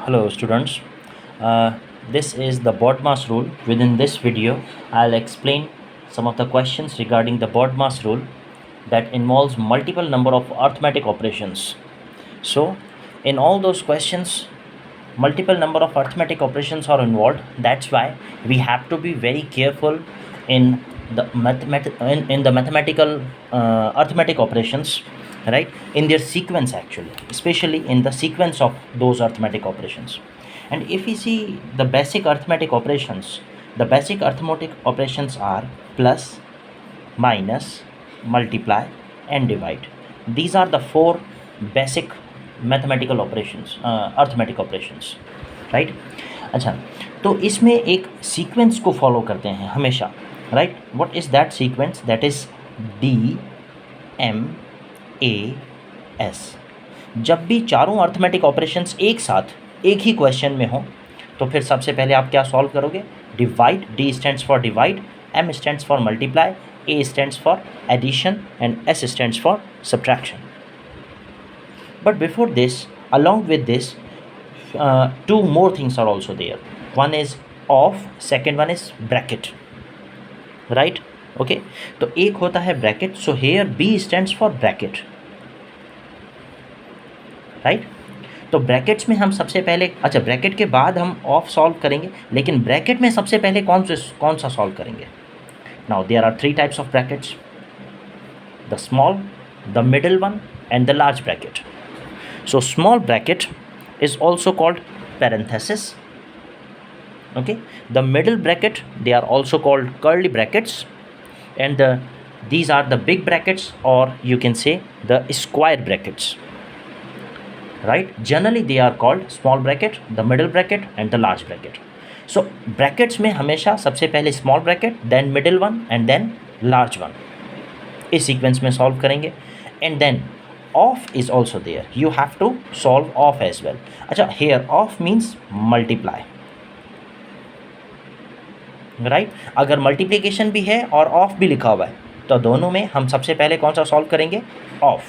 Hello students, this is the BODMAS rule. Within this video, I'll explain some of the questions regarding the BODMAS rule that involves multiple number of arithmetic operations. So, in all those questions, multiple number of arithmetic operations are involved. That's why we have to be very careful in in the mathematical arithmetic operations, right, in their sequence actually, especially in the sequence of those arithmetic operations. And if we see the basic arithmetic operations, the basic arithmetic operations are plus, minus, multiply and divide. These are the four basic mathematical operations arithmetic operations, right. अच्छा, तो इसमें एक sequence को follow करते हैं हमेशा, right. What is that sequence? That is DMAS. जब भी चारों अर्थमेटिक ऑपरेशंस एक साथ एक ही क्वेश्चन में हो तो फिर सबसे पहले आप क्या सॉल्व करोगे? Divide. D stands for divide, M stands for multiply, A stands for addition and S stands for subtraction. But before this, along with this, two more things are also there. One is of, second one is bracket, right? Okay, तो एक होता है bracket. So here B stands for bracket, right? तो brackets में हम सबसे पहले, अच्छा, ब्रैकेट के बाद हम ऑफ सॉल्व करेंगे, लेकिन ब्रैकेट में सबसे पहले कौन सा सॉल्व करेंगे? Now there are three types of brackets: the small, the middle one and the large bracket. So small bracket is also called parenthesis. Okay, the middle bracket, they are also called curly brackets, and these are the big brackets, or you can say the square brackets, right? Generally they are called small bracket, the middle bracket and the large bracket. So brackets में हमेशा सबसे पहले small bracket, then middle one and then large one, इस sequence में solve करेंगे. And then off is also there, you have to solve off as well. अच्छा, here off means multiply, right? अगर multiplication भी है और off भी लिखा हुआ है तो दोनों में हम सबसे पहले कौन सा solve करेंगे? off.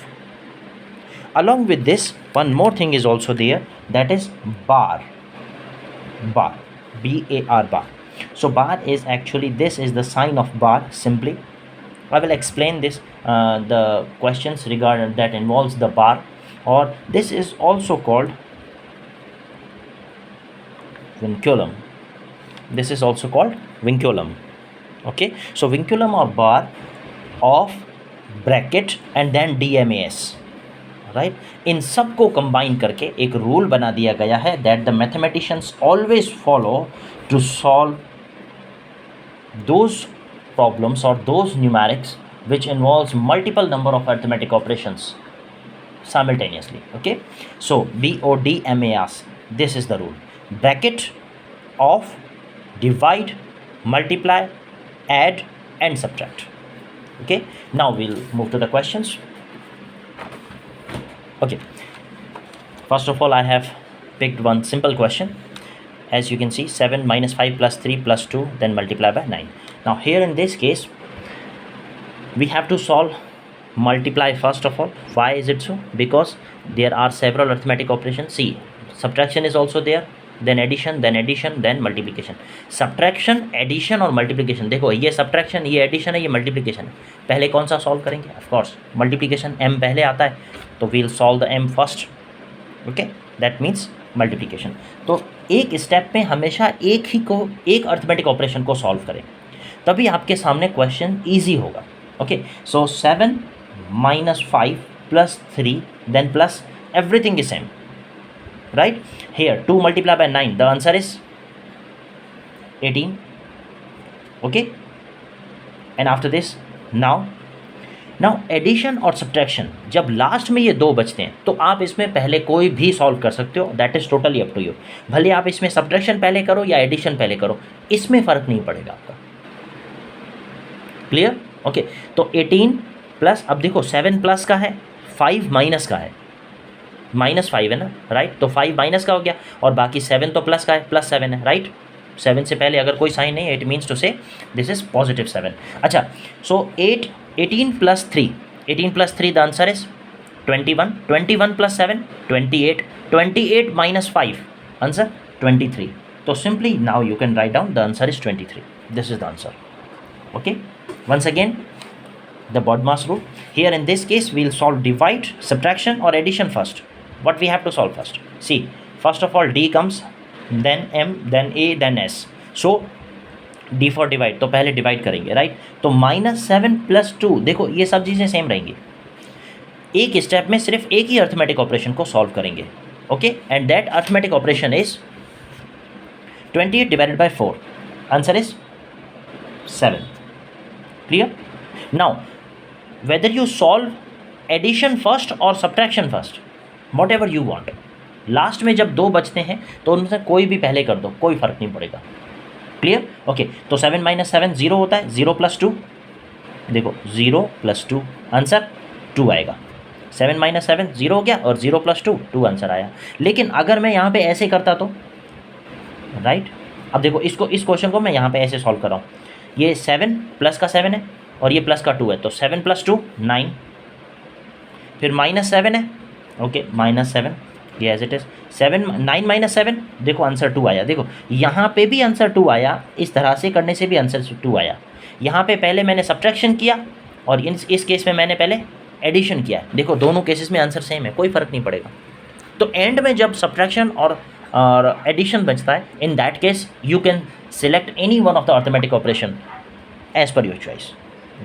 Along with this, one more thing is also there, that is bar. bar, BAR, bar. So bar is actually, this is the sign of bar. Simply I will explain this, the questions regarding that involves the bar, or this is also called vinculum. This is also called vinculum. Okay, so vinculum or bar of bracket and then DMAS, right? इन सब को combine करके एक rule बना दिया गया है that the mathematicians always follow to solve those problems or those numerics which involves multiple number of arithmetic operations simultaneously. Okay, so BODMAS, this is the rule: bracket, of, divide, multiply, add and subtract. Okay, now we'll move to the questions. Okay, first of all I have picked one simple question. As you can see, 7 minus 5 plus 3 plus 2, then multiply by 9. Now here in this case we have to solve multiply first of all. Why is it so? Because there are several arithmetic operations. See, subtraction is also there, then addition, then multiplication. Subtraction, addition और multiplication. देखो, ये subtraction, ये addition है, ये multiplication है. पहले कौन सा solve करेंगे? Of course multiplication, m पहले आता है तो we'll solve the m first. Okay, that means multiplication. तो एक स्टेप में हमेशा एक अर्थमेटिक ऑपरेशन को सॉल्व करें, तभी आपके सामने क्वेश्चन इजी होगा. Okay, so 7 minus 5 plus 3 then plus everything is same, right? Here 2 multiplied by 9, the answer is 18. Okay, and after this now addition और सब्ट्रैक्शन, जब लास्ट में ये दो बचते हैं तो आप इसमें पहले कोई भी सॉल्व कर सकते हो, that is totally up to you. भले आप इसमें सब्ट्रैक्शन पहले करो या एडिशन पहले करो, इसमें फ़र्क नहीं पड़ेगा आपका. क्लियर? ओके, तो 18 प्लस, अब देखो 7 प्लस का है, 5 माइनस का है, -5 है ना, राइट? तो 5 माइनस का हो गया और बाकी 7 तो प्लस का है, +7 है, राइट? 7 से पहले अगर कोई साइन नहीं है, इट मीन्स टू से दिस इज +7. अच्छा, सो 18 plus 3, the answer is 21. 21 plus 7, 28. 28 minus 5, answer 23. So simply now you can write down the answer is 23. This is the answer. Okay, once again the BODMAS rule. Here in this case we'll solve divide, subtraction or addition first. What we have to solve first? See, first of all D comes, then M, then A, then S. So D for divide, तो पहले divide करेंगे, right? तो -7 + 2, देखो ये सब चीज़ें same रहेंगी. एक स्टेप में सिर्फ एक ही अर्थमेटिक ऑपरेशन को सॉल्व करेंगे. Okay, and that arithmetic operation is 28 divided by 4. Answer is 7. Clear? Now, whether you solve addition first or subtraction first, whatever you want. Last में जब दो बचते हैं तो उनमें से कोई भी पहले कर दो, कोई फ़र्क नहीं पड़ेगा. क्लियर? ओके, तो 7 - 7 0 होता है. 0 + 2, देखो 0 + 2 आंसर 2 आएगा. 7 - 7 0 हो गया और 0 + 2 2 आंसर आया. लेकिन अगर मैं यहाँ पे ऐसे करता तो, राइट? अब देखो इसको, इस क्वेश्चन को मैं यहाँ पे ऐसे सॉल्व कर रहा हूँ. ये 7 प्लस का 7 है और ये प्लस का 2 है, तो 7 + 2 9. फिर -7 है. ओके, -7 ये एज इट इज़. 9 - 7, देखो आंसर 2 आया. देखो यहाँ पे भी आंसर 2 आया, इस तरह से करने से भी आंसर 2 आया. यहाँ पे पहले मैंने सब्ट्रैक्शन किया और इस केस में मैंने पहले एडिशन किया. देखो दोनों केसेस में आंसर सेम है, कोई फ़र्क नहीं पड़ेगा. तो एंड में जब सब्ट्रैक्शन और एडिशन बचता है, in that case you can select any one of the arithmetic operation as per your choice.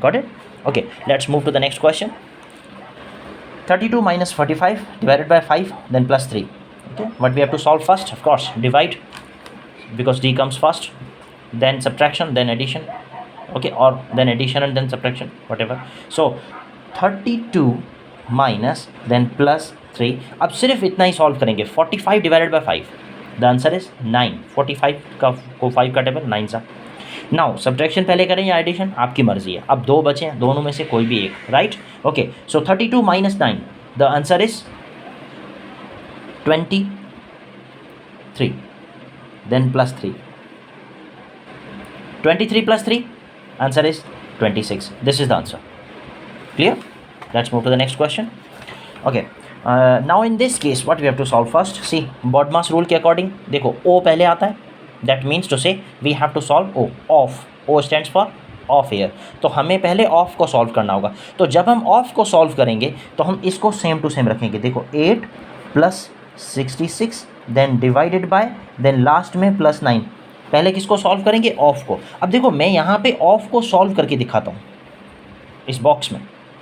Got it? Okay, let's move to the next question. 32 - 45 divided by 5 then +3. Okay, what we have to solve first? Of course, divide, because D comes first, then subtraction, then addition. Okay, or then addition and then subtraction, whatever. So 32 minus then +3. अब सिर्फ इतना ही solve करेंगे. 45 divided by 5, the answer is 9. 45 का को 5 का table 9 सा. Now subtraction पहले करें या एडिशन, आपकी मर्जी है. अब दो बचे हैं, दोनों में से कोई भी एक, right? Okay, so 32 - 9, the answer is 23. Then +3. 23 + 3, answer is 26. This is the answer. Clear? Let's move to the next question. Okay, now in this case what we have to solve first. See, BODMAS rule के according देखो O पहले आता है. That means to say we have to solve O. Off. O stands for off here. तो हमें पहले of को solve करना होगा. तो जब हम ऑफ को सॉल्व करेंगे तो हम इसको सेम टू सेम रखेंगे. देखो 8 + 66 then divided by, then last में +9. पहले किसको सॉल्व करेंगे? ऑफ को. अब देखो मैं यहाँ पे ऑफ को सॉल्व करके दिखाता हूँ इस बॉक्स में.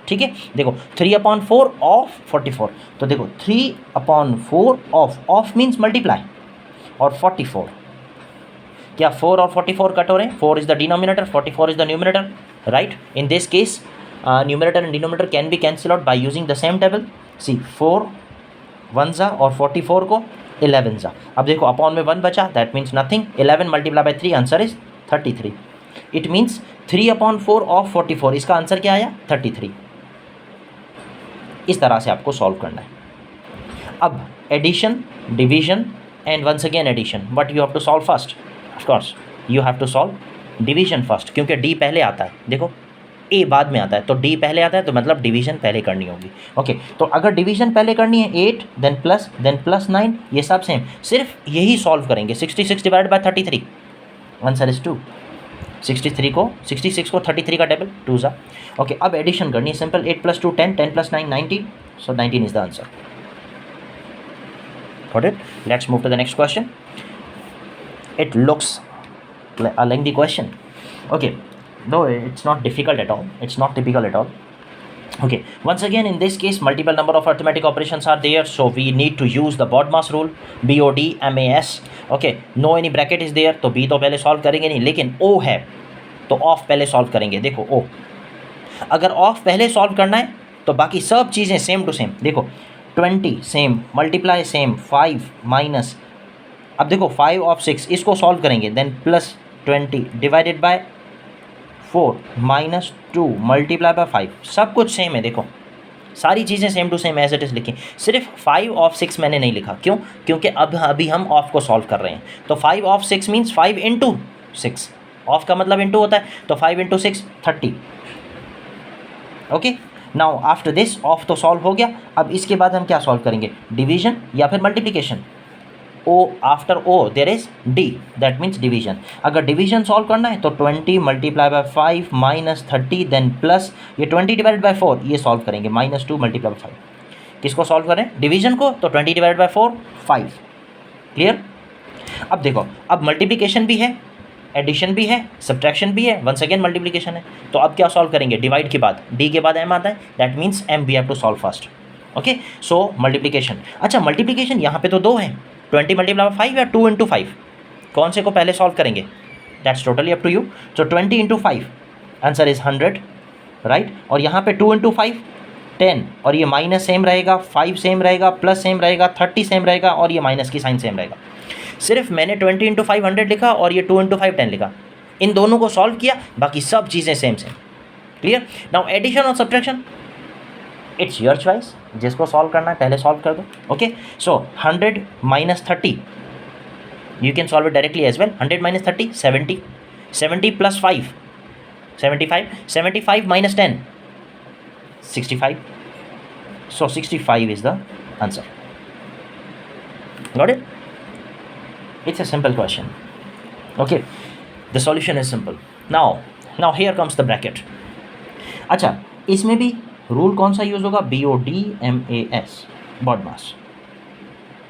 ठीक है, देखो 3/4 ऑफ 44. तो देखो 3/4 ऑफ मीन्स मल्टीप्लाई, और 44. क्या 4 और 44 कट हो रहे हैं? 4 is the denominator, 44 is the numerator, right? In this case numerator and denominator can be cancel out by using the same table. See, 4 1 जा और 44 को 11 जा. अब देखो अपॉन में 1 बचा, that means nothing. 11 × 3 answer is 33. It means 3/4 of 44, इसका answer क्या आया? 33. इस तरह से आपको सॉल्व करना है. अब addition, division and once again addition, but you have to solve first. Of course, you have to solve division first, क्योंकि D पहले आता है. देखो A बाद में आता है, तो D पहले आता है, तो मतलब डिवीजन पहले करनी होगी. ओके, तो अगर डिवीजन पहले करनी है 8 देन +9, ये सब सेम, सिर्फ यही सॉल्व करेंगे. 66 divided by 33, आंसर इज 2. 66 को 33 का टेबल 2 जा. ओके, अब एडिशन करनी है simple. 8 + 2 10, 10 + 9 19, so 19 is the answer. Got it? Let's move to the next question. It looks like a lengthy question. Okay, though it's not difficult at all. It's not typical at all. Okay, once again in this case multiple number of arithmetic operations are there, so we need to use the BODMAS rule. BODMAS. Okay, no any bracket is there, तो B तो पहले solve करेंगे नहीं, लेकिन O है तो of पहले solve करेंगे. देखो O, अगर ऑफ पहले सॉल्व करना है तो बाकी सब चीज़ें सेम टू सेम. देखो 20 सेम, मल्टीप्लाई सेम, 5 माइनस. अब देखो 5 ऑफ 6, इसको सॉल्व करेंगे, then +20 divided by 4 -2 multiply by 5. सब कुछ सेम है. देखो सारी चीज़ें same to same as it is लिखी. सिर्फ 5 ऑफ 6 मैंने नहीं लिखा. क्यों? क्योंकि अभी हम ऑफ को सॉल्व कर रहे हैं. तो 5 ऑफ 6 मीन्स 5 × 6. ऑफ का मतलब इंटू होता है, तो 5 × 6 30. Okay, now after this of तो सॉल्व हो गया. अब इसके बाद हम क्या सॉल्व करेंगे? डिवीजन या फिर multiplication. O after O there is D, that means division. अगर डिवीजन सॉल्व करना है तो 20 multiply by 5 minus 30 then plus ये 20 डिवाइड बाय 4 ये सॉल्व करेंगे, -2 मल्टीप्लाई बाय 5। किसको सॉल्व करें? डिवीजन को। तो 20 डिवाइड बाय 4 5। क्लियर? अब देखो, अब मल्टीप्लिकेशन भी है, एडिशन भी है, सब्ट्रैक्शन भी है, वंस अगेन मल्टीप्लिकेशन है। तो अब क्या सॉल्व करेंगे? डिवाइड के बाद डी के बाद एम आता है, that means M we have to solve first. Okay, so multiplication. अच्छा, मल्टीप्लिकेशन यहाँ पे तो दो हैं, 20 मल्टीप्लाई बाय 5 या 2 इंटू 5, कौन से को पहले सॉल्व करेंगे? That's totally up to you. So 20 into 5 answer is 100, right. और यहाँ पे 2 इंटू 5 10, और ये माइनस सेम रहेगा, 5 सेम रहेगा, प्लस सेम रहेगा, 30 सेम रहेगा, और ये माइनस की साइन सेम रहेगा। सिर्फ मैंने 20 इंटू 5 100 लिखा और ये 2 इंटू 5 10 लिखा, इन दोनों को सॉल्व किया, बाकी सब चीज़ें same same. Clear? Now addition और सब्ट्रैक्शन इट्स योर चॉइस, जिसको सॉल्व करना है पहले सॉल्व कर दो। Okay, so 100 minus 30 you can solve it directly as well. 100 minus 30 70, 70 plus 5 75, 75 minus 10 65, so 65 is the answer. Got it? It's a simple question. Okay, the solution is simple. Now here comes the bracket. अच्छा, इसमें भी rule कौन सा use होगा? BODMAS, BODMAS,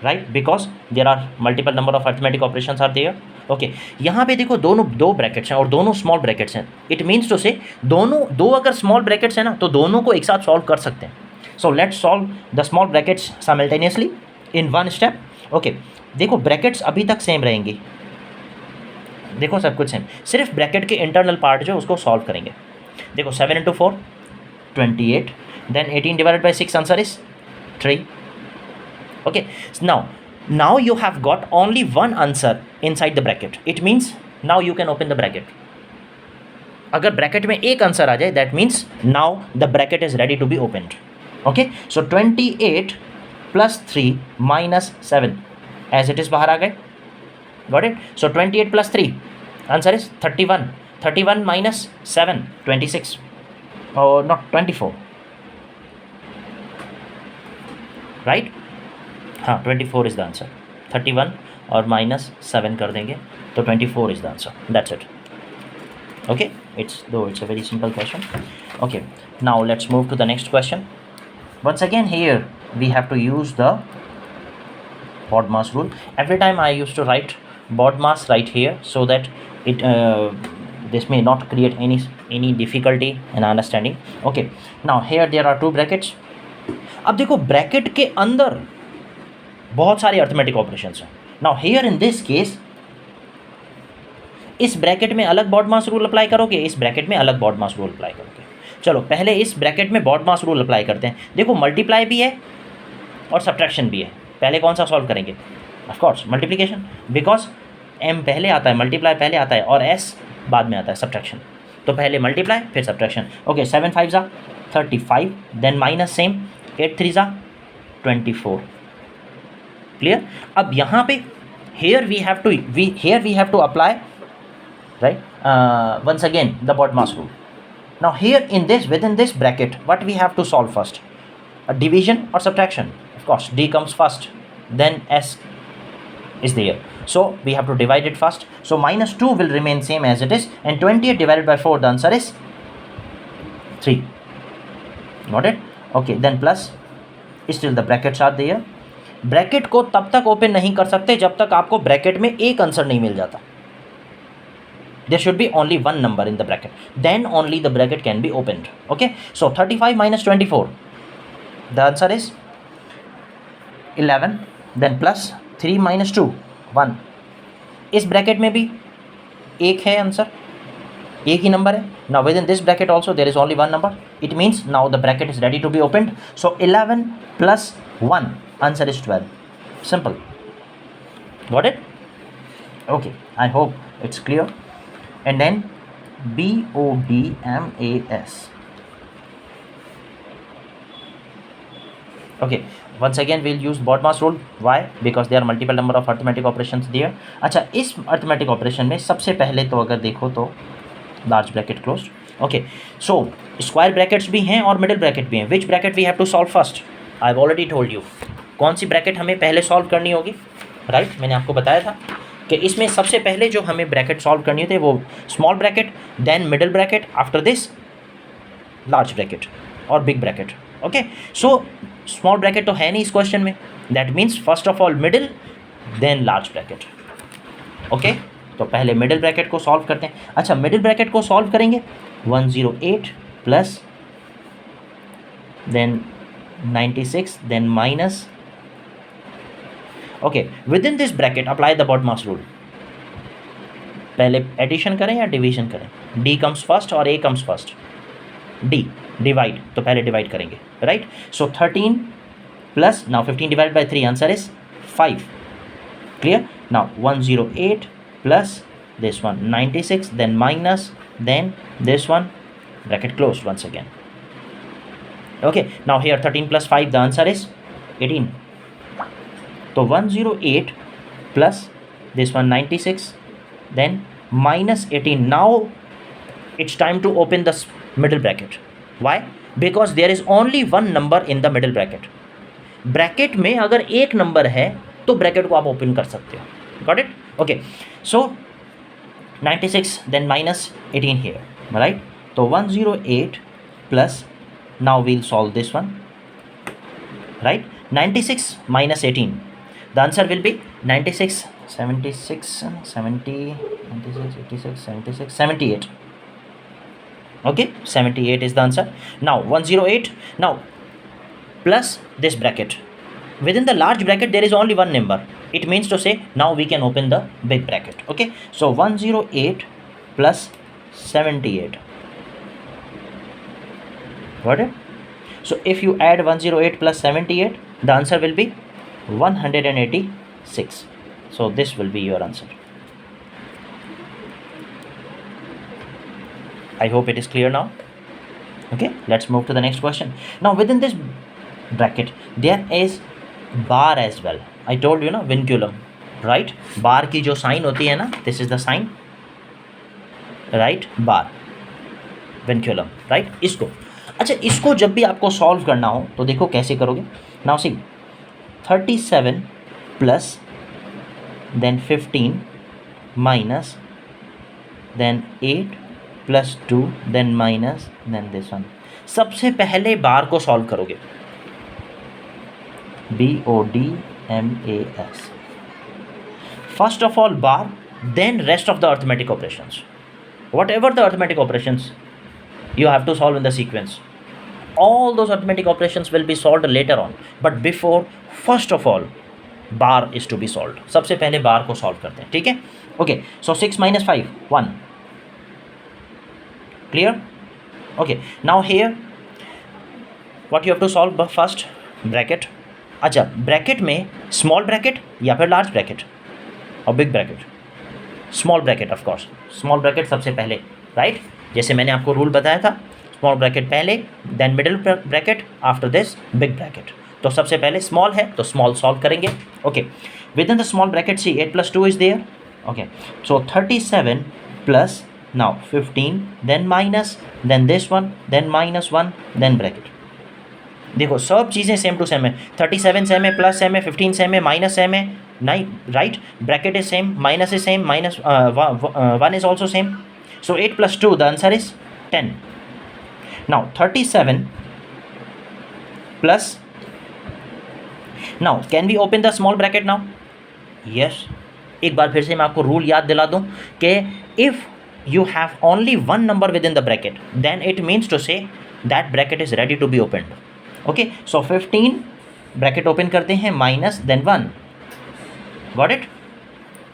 right? Because there are multiple number of arithmetic operations are there. Okay, यहाँ पे देखो दोनों दो ब्रैकेट्स हैं और दोनों स्मॉल ब्रैकेट्स हैं। इट मीन्स टू से दोनों दो अगर स्मॉल ब्रैकेट्स हैं ना तो दोनों को एक साथ सॉल्व कर सकते हैं। So let's solve the small brackets simultaneously in one step. Okay, देखो ब्रैकेट्स अभी तक सेम रहेंगी, देखो सब कुछ सेम, सिर्फ ब्रैकेट के इंटरनल पार्ट जो उसको सॉल्व करेंगे। देखो 7 into 4 28, then 18 divided by 6 answer is 3। Okay, now you have got only one answer inside the bracket. It means now you can open the bracket. अगर ब्रैकेट में एक answer आ जाए that means now the bracket is ready to be opened. Okay, so 28 plus 3 minus 7 as it is बाहर आ गए। Got it? So 28 plus 3 answer is 31, 31 minus 7 26 और not 24, right? हाँ, 24 इज़ द आंसर। 31 और माइनस 7 कर देंगे तो 24 is the answer, that's it. Okay, it's a very simple question. Okay, now let's move to the next question. Once again here we have to use the BODMAS rule. Every time I used to write BODMAS right here so that it this may not create any difficulty in understanding. Okay, now here there are two brackets. अब देखो bracket के अंदर बहुत सारे arithmetic operations हैं। Now here in this case इस bracket में अलग BODMAS रूल अप्लाई करोगे, इस ब्रैकेट में अलग BODMAS रूल अप्लाई करोगे। चलो पहले इस ब्रैकेट में BODMAS रूल अप्लाई करते हैं। देखो मल्टीप्लाई भी है और सब्ट्रैक्शन भी है, पहले कौन सा सॉल्व करेंगे? Of course multiplication, because m पहले आता है, मल्टीप्लाई पहले आता है और s बाद में आता है सब्ट्रैक्शन। तो पहले मल्टीप्लाई फिर सब्ट्रैक्शन। ओके, 7 5 जा 35, देन माइनस सेम 8 3 जा 24। क्लियर? अब यहाँ पे here we have to apply, right, once again the BODMAS rule. Now here within this bracket what we have to solve first? A division or subtraction? Of course d comes first, then s is there, so we have to divide it first. So -2 will remain same as it is, and 28 divided by 4 the answer is 3. Got it? Okay, then plus still the brackets are there. Bracket को तब तक open नहीं कर सकते जब तक आपको bracket में एक आंसर नहीं मिल जाता। There should be only one number in the bracket, then only the bracket can be opened. Okay, so 35 minus 24 the answer is 11, then plus 3 minus 2 1। इस ब्रैकेट में भी एक है आंसर, एक ही नंबर है। Now with in this bracket also there is only one number, it means now the bracket is ready to be opened. So 11 plus 1 answer is 12. Simple. Got it? Okay, I hope it's clear. And then BODMAS. Okay, once again we'll use BODMAS rule. Why? Because there are multiple number of arithmetic operations there. अच्छा, इस arithmetic operation में सबसे पहले तो अगर देखो तो large bracket closed. Okay, so square brackets भी हैं और middle bracket भी हैं. Which bracket we have to solve first? I've already told you. कौन सी ब्रैकेट हमें पहले सॉल्व करनी होगी? राइट मैंने आपको बताया था कि इसमें सबसे पहले जो हमें ब्रैकेट सॉल्व करनी होती है वो small bracket, then middle bracket, after this large bracket और big bracket. Okay, so small bracket तो है नहीं इस क्वेश्चन में, that means first of all middle then large bracket. Okay, तो पहले मिडिल ब्रैकेट को सॉल्व करते हैं। अच्छा, मिडिल ब्रैकेट को सॉल्व करेंगे 108 plus then 96 then minus. Okay, with in this bracket apply the BODMAS rule. पहले एडिशन करें या डिवीजन करें? डी कम्स फर्स्ट और A comes first. D divide, तो पहले डिवाइड करेंगे, right. So 13 plus now 15 divide by 3, answer is 5। Clear? Now 108 plus this one 96 then minus then this one, bracket closed once again. Okay, now here 13 plus 5, the answer is 18. So 108 plus this one 96 then minus 18. Now it's time to open the middle bracket. Why? Because there is only one number in the middle bracket. Bracket में अगर एक number है तो bracket को आप open कर सकते हो। Got it? Okay, so 96 then minus 18 here, right? So 108 plus, now we'll solve this one, right? 96 minus 18, the answer will be 96, 76, 70, 96, 86, 76, 78. Okay, 78 is the answer. Now 108, now plus this bracket. Within the large bracket there is only one number. It means to say now we can open the big bracket. Okay, so 108 plus 78. Got it? So if you add 108 plus 78, the answer will be 186. So this will be your answer. I hope it is clear now. Okay, let's move to the next question. Now within this bracket there is bar as well. I told you ना, vinculum, right? बार की जो sign होती है ना, this is the sign, right? Bar, vinculum, right? इसको, अच्छा, इसको जब भी आपको सॉल्व करना हो तो देखो कैसे करोगे। Now see 37 plus then 15 minus then 8 plus 2 then minus then this one. सबसे पहले बार को सॉल्व करोगे, BODMAS. First of all bar, then rest of the arithmetic operations. Whatever the arithmetic operations you have to solve in the sequence, all those arithmetic operations will be solved later on. But before, first of all, bar is to be solved. सबसे पहले बार को solve करते हैं, ठीक है? Okay, so 6 minus 5, 1. Clear? Okay, now here, what you have to solve first? Bracket. अच्छा, bracket में small bracket या फिर लार्ज ब्रैकेट और big bracket? Small bracket, of course small bracket सबसे पहले, राइट? जैसे मैंने आपको रूल बताया था, स्मॉल ब्रैकेट पहले, then middle bracket, after this big bracket. तो सबसे पहले स्मॉल है तो स्मॉल सॉल्व करेंगे। Okay, with in the small bracket see 8 plus 2 is there. Okay, so 37 plus now 15 then minus then this one then minus 1 then bracket. देखो सब चीज़ें same to same है, 37 सेम है, प्लस सेम है, 15 same है, minus same है, नहीं, right? Bracket is same, minus is same, minus 1 is also same. So 8 plus 2, the answer is 10. Now 37 plus, now can we open the small bracket now? Yes. एक बार फिर से मैं आपको रूल याद दिला दूं कि if you have only one number within the bracket, then it means to say that bracket is ready to be opened. Okay, so 15 bracket open करते हैं, minus then 1. Got it?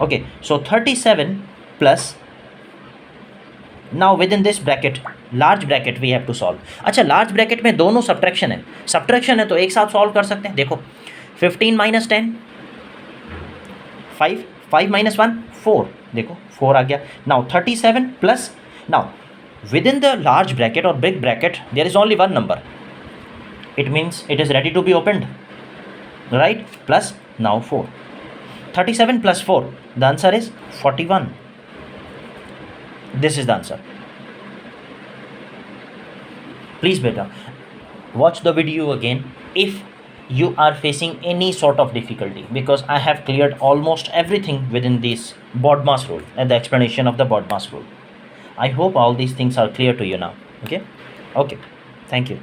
Okay, so 37 plus, now within this bracket, large bracket we have to solve. अच्छा, large bracket में दोनों subtraction है, subtraction है तो एक साथ solve कर सकते हैं। देखो 15 minus 10, 5, 5 minus 1, 4, देखो 4 आ गया। Now 37 plus, now within the large bracket or big bracket there is only one number, it means it is ready to be opened, right? Plus now 4, 37 plus 4, the answer is 41. This is the answer. Please beta watch the video again. If you are facing any sort of difficulty, because I have cleared almost everything within this BODMAS rule and the explanation of the BODMAS rule. I hope all these things are clear to you now. Okay. Okay, thank you.